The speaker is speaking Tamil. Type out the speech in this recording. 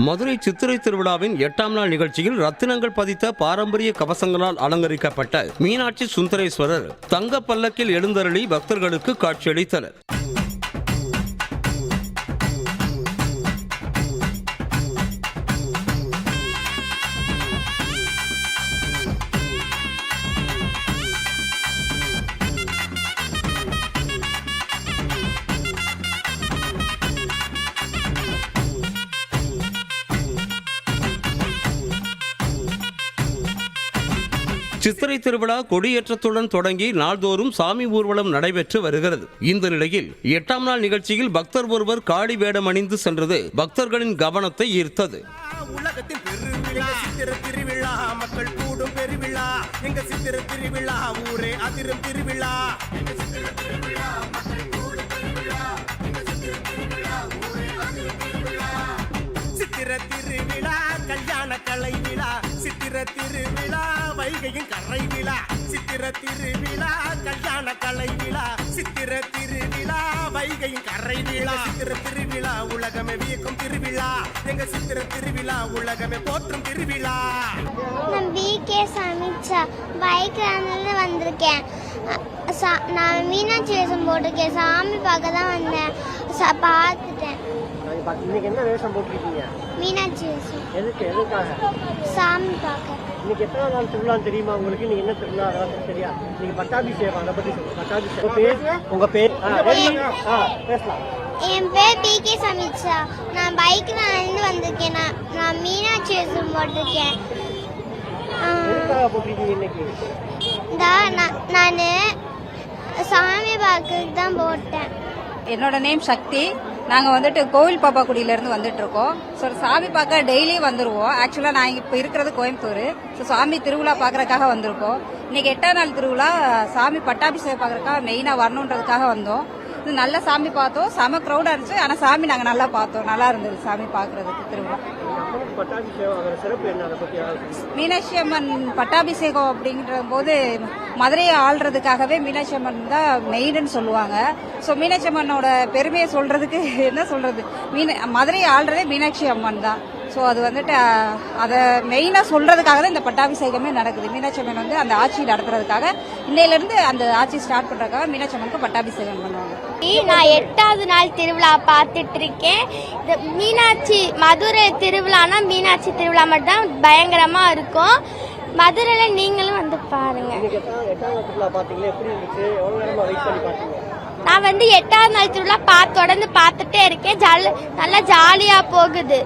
மதுரை சித்திரை திருவிழாவின் 8ஆம் நாள் நிகழ்ச்சியில் ரத்தினங்கள் பதித்த பாரம்பரிய கவசங்களால் அலங்கரிக்கப்பட்ட மீனாட்சி சுந்தரேஸ்வரர் தங்க பல்லக்கில் எழுந்தருளி பக்தர்களுக்கு காட்சியளித்தனர். சித்திரை திருவிழா கொடியேற்றத்துடன் தொடங்கி நாள்தோறும் சாமி ஊர்வலம் நடைபெற்று வருகிறது. இந்த நிலையில் 8ஆம் நாள் நிகழ்ச்சியில் பக்தர் ஒருவர் காளி வேடம் அணிந்து சென்றது பக்தர்களின் கவனத்தை ஈர்த்தது. உலகத்தின் பெருவிழா சித்திரை திருவிழா, மக்கள் கூடும் பெருவிழா, எங்க சித்திரை திருவிழா, ஊரே அதிரும் திருவிழா. சித்திரை திருவிழா கல்யாண கலை விழா, சித்திரை திருவிழா வைகையின் கரை விழா, சித்திரை திருவிழா கல்யாண கலை விழா, சித்திரை திருவிழா வைகையின் கரை விழா. சித்திரை திருவிழா உலகமே வியக்கும் திருவிழா, எங்க சித்திரை திருவிழா உலகமே போற்றும் திருவிழா. நான் பிகே சமிச்சா பைக்ல வந்திருக்கேன். நான் மீனாட்சி வேஷம் போட்டிருக்கேன். சாமி பார்க்க தான் வந்தேன். பார்த்துட்டேன். இன்னைக்கு என்ன வேஷம் போட்டிருக்கீங்க? மீனாட்சி வேஷம். எதுக்காக? சாமி பார்க்க. இன்னைக்கு எத்தனை நாள் திருவிழான்னு தெரியுமா உங்களுக்கு? நீங்க என்ன திருவிழா அதெல்லாம் சரியா? நீங்க பட்டாபிஷேகம் அதை பத்தி சொல்லுங்க. பட்டாபிஷேகம் உங்க பேர் பேசலாம். என் பேர் பிகே சமிச்சா. நான் பைக்ல வந்திருக்கேன். நான் மீனாட்சி வேஷம் போட்டிருக்கேன். எதுக்காக போட்டிருக்கீங்க இன்னைக்கு? நான் சாமி பார்க்கறதுக்கு தான் போட்டேன். என்னோட நேம் சக்தி. நாங்கள் வந்துட்டு கோவில் பாப்பாக்குடியிலேருந்து வந்துட்டு இருக்கோம். ஸோ சாமி பார்க்க டெய்லி வந்துடுவோம். ஆக்சுவலாக நான் இப்போ இருக்கிறது கோயம்புத்தூர். ஸோ சாமி திருவிழா பார்க்கறதுக்காக வந்திருக்கோம். இன்னைக்கு 8ஆம் நாள் திருவிழா, சாமி பட்டாபிஷேகம் பார்க்கறதுக்காக மெயினாக வரணுன்றதுக்காக வந்தோம். இது நல்ல சாமி பார்த்தோம். செம க்ரௌடாக இருந்துச்சு. ஆனால் சாமி நாங்கள் நல்லா பார்த்தோம். நல்லா இருந்தது சாமி பார்க்கறதுக்கு திருவிழா. மீனாட்சி அம்மன் பட்டாபிஷேகம் அப்படிங்கிற போது மதுரையை ஆள்றதுக்காகவே மீனாட்சி அம்மன் தான் மெயின்னு சொல்லுவாங்க. ஸோ மீனாட்சி அம்மனோட பெருமையை சொல்றதுக்கு என்ன சொல்றது, மதுரையை ஆள்றதே மீனாட்சி அம்மன் தான். ஸோ அது வந்துட்டு அதை மெயினாக சொல்றதுக்காக தான் இந்த பட்டாபிஷேகமே நடக்குது. மீனாட்சி அம்மன் வந்து அந்த ஆட்சி நடத்துறதுக்காக இன்னையிலிருந்து அந்த ஆட்சி ஸ்டார்ட் பண்றதுக்காக மீனாட்சி அம்மனுக்கு பட்டாபிஷேகம் பண்ணுவாங்க. நான் 8வது நாள் திருவிழா பார்த்துட்டு இருக்கேன். இந்த மீனாட்சி மதுரை திருவிழானா மீனாட்சி திருவிழா மட்டும் தான் பயங்கரமா இருக்கும். மதுரையில நீங்களும் வந்து பாருங்க. நான் 8வது நாள் திருவிழா தொடர்ந்து பார்த்துட்டே இருக்கேன். நல்லா ஜாலியா போகுது.